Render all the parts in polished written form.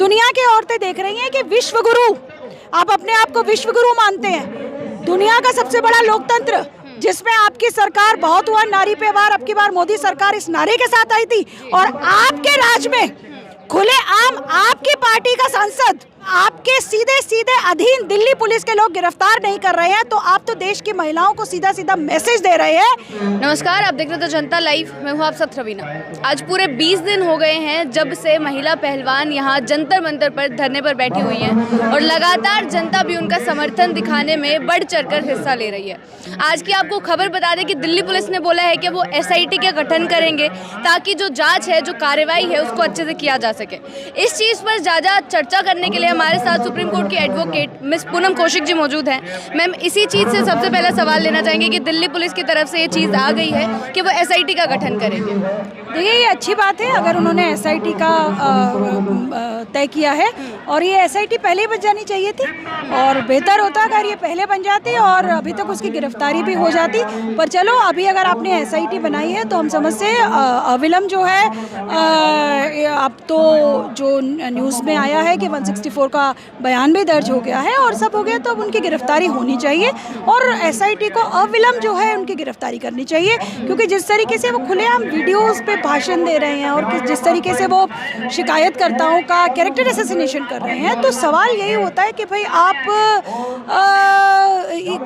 दुनिया की औरतें देख रही हैं कि विश्व गुरु, आप अपने आप को विश्व गुरु मानते हैं, दुनिया का सबसे बड़ा लोकतंत्र जिसमें आपकी सरकार बहुत हुआ नारी पे वार, अब की बार मोदी सरकार इस नारे के साथ आई थी और आपके राज में खुलेआम आपकी पार्टी का सांसद आपके सीधे सीधे अधीन दिल्ली पुलिस के लोग गिरफ्तार नहीं कर रहे हैं, तो आप तो देश की महिलाओं को सीधा सीधा मैसेज दे रहे हैं। नमस्कार, आप देख रहे थे जनता लाइव। मैं हूँ आप सब रवीना। आज पूरे 20 दिन हो गए हैं जब से महिला पहलवान यहाँ जंतर मंतर पर धरने पर बैठी हुई हैं और लगातार जनता भी उनका समर्थन दिखाने में बढ़ चढ़कर हिस्सा ले रही है। आज की आपको खबर बता दें कि दिल्ली पुलिस ने बोला है कि वो SIT का गठन करेंगे ताकि जो जाँच है, जो कार्रवाई है, उसको अच्छे से किया जा सके। इस चीज़ पर ज़्यादा चर्चा करने के लिए हमारे साथ सुप्रीम कोर्ट की एडवोकेट मिस पूनम कौशिक जी मौजूद हैं। मैम, इसी चीज़ से सबसे पहला सवाल लेना चाहेंगे कि दिल्ली पुलिस की तरफ से ये चीज़ आ गई है कि वो SIT का गठन करेंगे। देखिए, ये अच्छी बात है अगर उन्होंने SIT का तय किया है, और ये SIT पहले ही बन जानी चाहिए थी और बेहतर होता अगर ये पहले बन जाती और अभी तक उसकी गिरफ्तारी भी हो जाती। पर चलो, अभी अगर आपने SIT बनाई है तो हम समझते हैं अविलंब जो है, अब तो जो न्यूज़ में आया है कि 164 का बयान भी दर्ज हो गया है और सब हो गया, तो अब उनकी गिरफ्तारी होनी चाहिए और SIT को अविलंब जो है उनकी गिरफ्तारी करनी चाहिए, क्योंकि जिस तरीके से वो खुलेआम वीडियोस पे भाषण दे रहे हैं और जिस तरीके से वो शिकायतकर्ताओं का कैरेक्टर असैसिनेशन कर रहे हैं, तो सवाल यही होता है कि भाई आप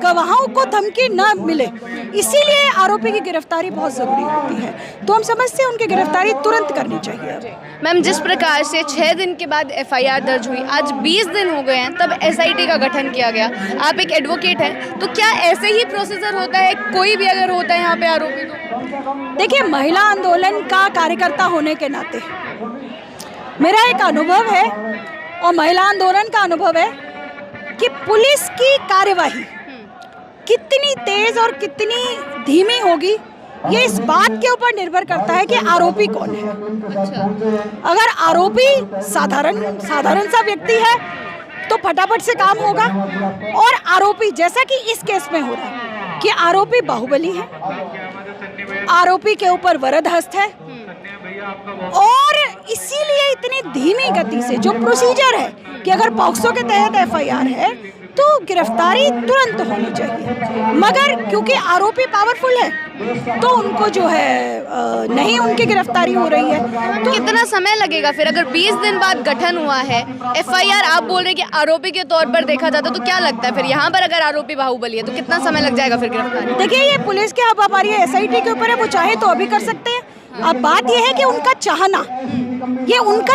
गवाहों को धमकी न मिले, इसीलिए आरोपी की गिरफ्तारी बहुत ज़रूरी होती है। तो हम समझते हैं उनकी गिरफ्तारी तुरंत करनी चाहिए। मैम, जिस प्रकार से 6 दिन के बाद FIR दर्ज हुई, आज 20 दिन हो गए हैं तब SIT का गठन किया गया। आप एक एडवोकेट हैं, तो क्या ऐसे ही प्रोसीजर होता है कोई भी अगर होता है यहाँ पे आरोपी? तो देखिए, महिला आंदोलन का कार्यकर्ता होने के नाते मेरा एक अनुभव है और महिला आंदोलन का अनुभव है कि पुलिस की कार्यवाही कितनी तेज और कितनी धीमी होगी, ये इस बात के ऊपर निर्भर करता है कि आरोपी कौन है। अच्छा। अगर आरोपी साधारण सा व्यक्ति है तो फटाफट से काम होगा, और आरोपी जैसा कि इस केस में हो रहा है कि आरोपी बाहुबली है, आरोपी के ऊपर वरद हस्त है, और इसीलिए इतनी धीमी गति से जो प्रोसीजर है कि अगर पॉक्सो के तहत FIR है तो गिरफ्तारी तुरंत होनी चाहिए, मगर क्योंकि आरोपी पावरफुल है तो उनको जो है नहीं उनकी गिरफ्तारी हो रही है। तो कितना समय लगेगा फिर अगर 20 दिन बाद गठन हुआ है, FIR आप बोल रहे हैं कि आरोपी के तौर पर देखा जाता, तो क्या लगता है फिर यहाँ पर अगर आरोपी बाहुबली है तो कितना समय लग जाएगा फिर गिरफ्तारी? देखिए, ये पुलिस के अब हमारी SIT के ऊपर है, वो चाहे तो अभी कर सकते हैं। अब बात यह है कि उनका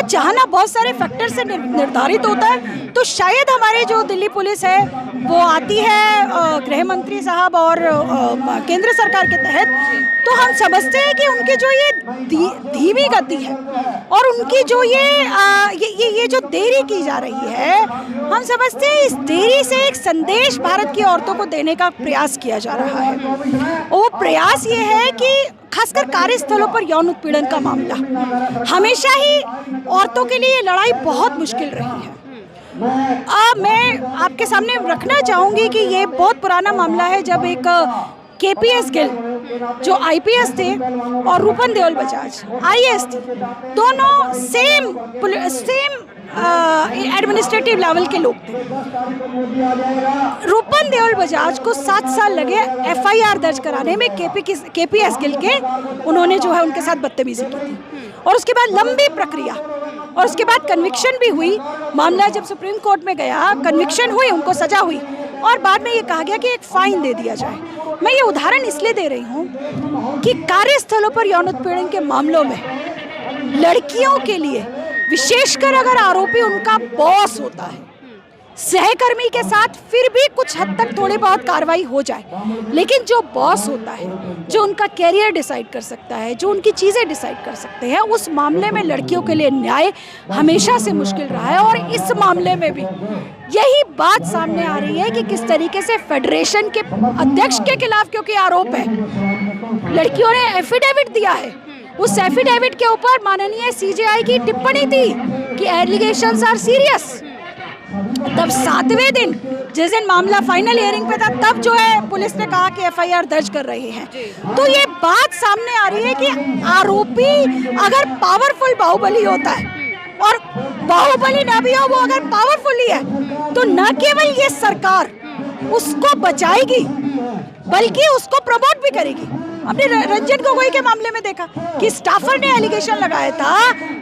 चाहना बहुत सारे फैक्टर से निर्धारित होता है। तो शायद हमारे जो दिल्ली पुलिस है वो आती है गृह मंत्री साहब और केंद्र सरकार के तहत, तो हम समझते हैं कि उनकी जो ये धीमी गति है और उनकी जो ये जो देरी की जा रही है, हम समझते हैं इस देरी से एक संदेश भारत की औरतों को देने का प्रयास किया जा रहा है। और वो प्रयास ये है कि खासकर कार्यस्थलों पर यौन उत्पीड़न का मामला हमेशा ही औरतों के लिए लड़ाई बहुत मुश्किल रही है। मैं आपके सामने रखना चाहूँगी कि ये बहुत पुराना मामला है, जब एक KPS गिल जो IPS थे और रूपन देओल बजाज IAS थी, दोनों सेम एडमिनिस्ट्रेटिव लेवल के लोग थे। रूपन देओल बजाज को 7 साल लगे FIR दर्ज कराने में KPS गिल के, उन्होंने जो है उनके साथ बदतमीजी की थी, और उसके बाद लंबी प्रक्रिया और उसके बाद कन्विक्शन भी हुई। मामला जब सुप्रीम कोर्ट में गया, कन्विक्शन हुई, उनको सजा हुई और बाद में ये कहा गया कि एक फाइन दे दिया जाए। मैं ये उदाहरण इसलिए दे रही हूँ कि कार्यस्थलों पर यौन उत्पीड़न के मामलों में लड़कियों के लिए, विशेषकर अगर आरोपी उनका बॉस होता है, सहकर्मी के साथ फिर भी कुछ हद तक थोड़ी बहुत कार्रवाई हो जाए, लेकिन जो बॉस होता है, जो उनका कैरियर डिसाइड कर सकता है, जो उनकी चीज़ें डिसाइड कर सकते हैं, उस मामले में लड़कियों के लिए न्याय हमेशा से मुश्किल रहा है। और इस मामले में भी यही बात सामने आ रही है कि किस तरीके से फेडरेशन के अध्यक्ष के खिलाफ, क्योंकि आरोप है, लड़कियों ने एफिडेविट दिया है, उस एफिडेविट के ऊपर माननीय CJI की टिप्पणी थी कि एलिगेशंस आर सीरियस। तब 7वें दिन, जिस दिन मामला फाइनल हियरिंग पे था, तब जो है पुलिस ने कहा कि FIR दर्ज कर रहे हैं। तो ये बात सामने आ रही है कि आरोपी अगर पावरफुल बाहुबली होता है और बाहुबली ना भी हो, वो अगर पावरफुली है तो न केवल ये सरकार उसको बचाएगी बल्कि उसको प्रमोट भी करेगी। हमने रंजन गोगोई के मामले में देखा कि स्टाफर ने एलिगेशन लगाया था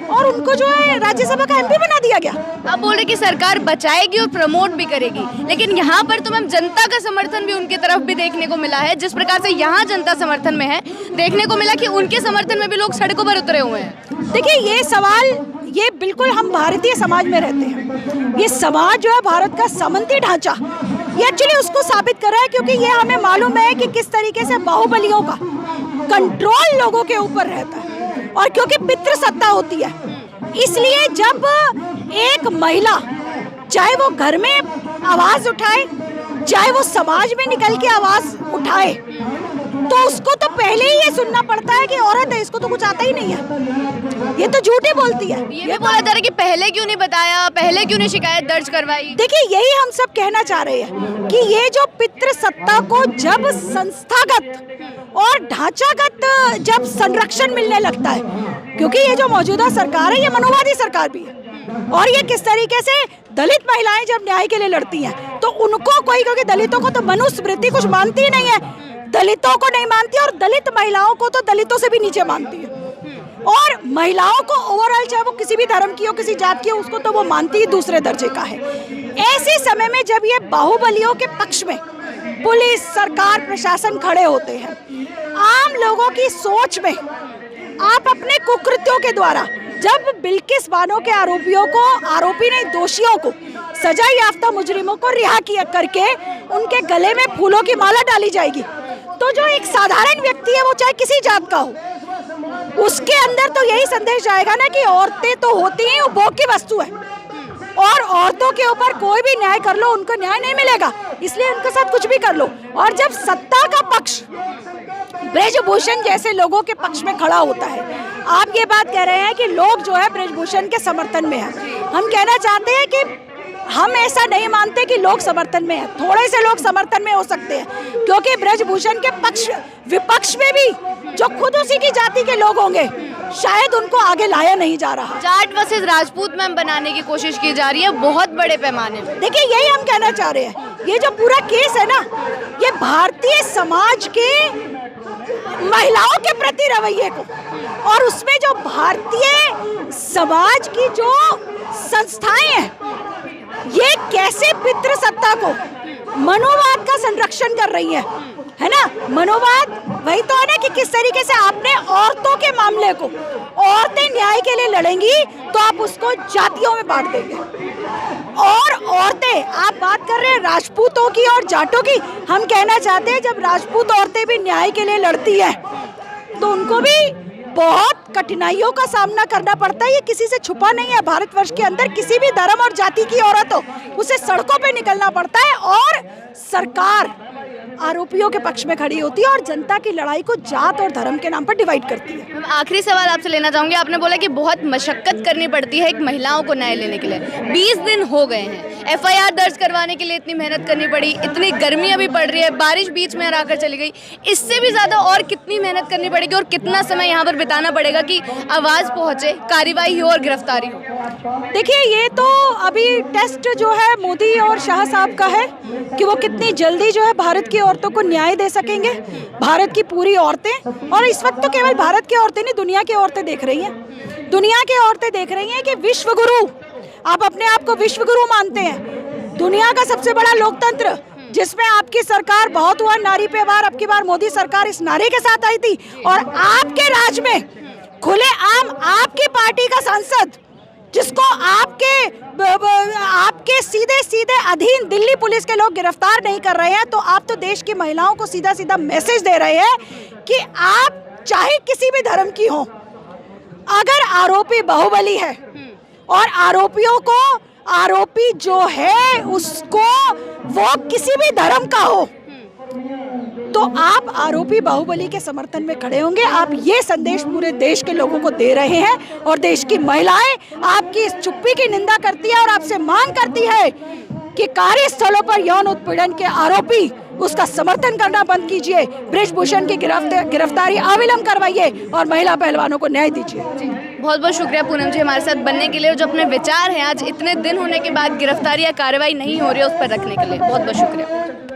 और उनको जो है राज्यसभा का एमपी बना दिया गया। आप बोल रहे कि सरकार बचाएगी और प्रमोट भी करेगी, लेकिन यहाँ पर तो मैम जनता का समर्थन भी उनके तरफ भी देखने को मिला है। जिस प्रकार से यहाँ जनता समर्थन में है, देखने को मिला कि उनके समर्थन में भी लोग सड़कों पर उतरे हुए हैं। देखिए ये सवाल, ये बिल्कुल हम भारतीय समाज में रहते हैं, ये समाज जो है भारत का सामंती ढांचा, ये एक्चुअली उसको साबित कर रहा है, क्योंकि ये हमें मालूम है कि किस तरीके से बाहुबलियों का कंट्रोल लोगों के ऊपर रहता है। और क्योंकि पितृ सत्ता होती है, इसलिए जब एक महिला चाहे वो घर में आवाज उठाए, चाहे वो समाज में निकल के आवाज उठाए, तो उसको तो पहले ही ये सुनना पड़ता है कि औरत है, इसको तो कुछ आता ही नहीं है, ये तो झूठी बोलती है। ये भी बोला जा रहा है कि पहले क्यों नहीं बताया, पहले क्यों नहीं शिकायत दर्ज करवाई। देखिए यही हम सब कहना चाह रहे हैं कि ये जो पितृ सत्ता को जब संस्थागत और ढांचागत जब संरक्षण मिलने लगता है, क्योंकि ये जो मौजूदा सरकार है ये मनोवादी सरकार भी है, और ये किस तरीके से दलित महिलाएं जब न्याय के लिए लड़ती हैं तो उनको कोई, क्योंकि दलितों को तो मनुस्मृति कुछ मानती ही नहीं है, दलितों को नहीं मानती, और दलित महिलाओं को तो दलितों से भी नीचे मानती है, और महिलाओं को ओवरऑल चाहे वो किसी भी धर्म की हो, किसी जात की हो, उसको तो वो मानती ही दूसरे दर्जे का है। ऐसे समय में जब ये बाहुबलियों के पक्ष में पुलिस, सरकार, प्रशासन खड़े होते हैं, आम लोगों की सोच में आप अपने कुकृत्यों के द्वारा जब बिल्किस बानो के आरोपियों को, आरोपी नहीं दोषियों को, सजा याफ्ता मुजरिमों को रिहा किया करके उनके गले में फूलों की माला डाली जाएगी, तो जो एक साधारण व्यक्ति है वो चाहे किसी जात का हो, उसके अंदर तो यही संदेश आएगा ना कि औरतें तो होती हैं उपभोग की वस्तु है, और औरतों के ऊपर कोई भी न्याय कर लो उनको न्याय नहीं मिलेगा, इसलिए उनके साथ कुछ भी कर लो। और जब सत्ता का पक्ष ब्रजभूषण जैसे लोगों के पक्ष में खड़ा होता है, आप ये बात कह रहे हैं कि लोग जो है ब्रजभूषण के समर्थन में है, हम कहना चाहते हैं कि हम ऐसा नहीं मानते कि लोग समर्थन में हैं, थोड़े से लोग समर्थन में हो सकते हैं, क्योंकि ब्रजभूषण के पक्ष विपक्ष में भी जो खुद उसी की जाति के लोग होंगे शायद उनको आगे लाया नहीं जा रहा। जाट वर्सेस राजपूत मैम बनाने की कोशिश की जा रही है बहुत बड़े पैमाने पे। देखिए यही हम कहना चाह रहे हैं, ये जो पूरा केस है ना, ये भारतीय समाज के महिलाओं के प्रति रवैये को, और उसमें जो भारतीय समाज की जो संस्थाएं हैं ये कैसे पितृ सत्ता को, मनोवाद का संरक्षण कर रही है ना। मनोवाद वही तो है ना कि किस तरीके से आपने औरतों के मामले को, औरतें न्याय के लिए लड़ेंगी तो आप उसको जातियों में बांट देंगे, और औरतें, आप बात कर रहे हैं राजपूतों की और जाटों की, हम कहना चाहते हैं जब राजपूत औरतें भी न्याय के लिए लड़ती है तो उनको भी बहुत कठिनाइयों का सामना करना पड़ता है, ये किसी से छुपा नहीं है। भारतवर्ष के अंदर किसी भी धर्म और जाति की औरत हो, उसे सड़कों पे निकलना पड़ता है, और सरकार आरोपियों के पक्ष में खड़ी होती है और जनता की लड़ाई को जात और धर्म के नाम पर डिवाइड करती है। मैम आखिरी सवाल आपसे लेना चाहूँगी, आपने बोला कि बहुत मशक्कत करनी पड़ती है एक महिलाओं को न्याय लेने के लिए, 20 दिन हो गए हैं, FIR दर्ज करवाने के लिए इतनी मेहनत करनी पड़ी, इतनी गर्मी अभी पड़ रही है, बारिश बीच में आकर चली गई, इससे भी ज़्यादा और कितनी मेहनत करनी पड़ेगी और कितना समय यहाँ पर बिताना पड़ेगा कि आवाज़ पहुँचे, कार्रवाई हो और गिरफ्तारी हो? देखिए ये तो अभी टेस्ट जो है मोदी और शाह साहब का है कि वो कितनी जल्दी जो है भारत की औरतों को न्याय दे सकेंगे, भारत की पूरी औरतें, और इस वक्त तो केवल भारत की औरतें नहीं, दुनिया की औरतें देख रही हैं, दुनिया की औरतें देख रही हैं कि विश्व गुरु, आप अपने आप को विश्व गुरु मानते हैं, दुनिया का सबसे बड़ा लोकतंत्र जिसमें आपकी सरकार बहुत हुआ नारी पे वार, अब की बार मोदी सरकार इस नारे के साथ आई थी, और आपके राज में खुलेआम आपकी पार्टी का सांसद जिसको आपके सीधे सीधे अधीन दिल्ली पुलिस के लोग गिरफ्तार नहीं कर रहे हैं, तो आप तो देश की महिलाओं को सीधा सीधा मैसेज दे रहे हैं कि आप चाहे किसी भी धर्म की हो, अगर आरोपी बाहुबली है और आरोपियों को, आरोपी जो है उसको वो किसी भी धर्म का हो, तो आप आरोपी बाहुबली के समर्थन में खड़े होंगे। आप ये संदेश पूरे देश के लोगों को दे रहे हैं, और देश की महिलाएं आपकी इस चुप्पी की निंदा करती है और आपसे मांग करती है कि कार्यस्थलों पर यौन उत्पीड़न के आरोपी उसका समर्थन करना बंद कीजिए, ब्रजभूषण की गिरफ्तारी अविलंब करवाइए और महिला पहलवानों को न्याय दीजिए। बहुत बहुत शुक्रिया पूनम जी हमारे साथ बनने के लिए, और जो अपने विचार हैं आज इतने दिन होने के बाद गिरफ्तारी या कार्रवाई नहीं हो रही है उस पर रखने के लिए बहुत बहुत शुक्रिया।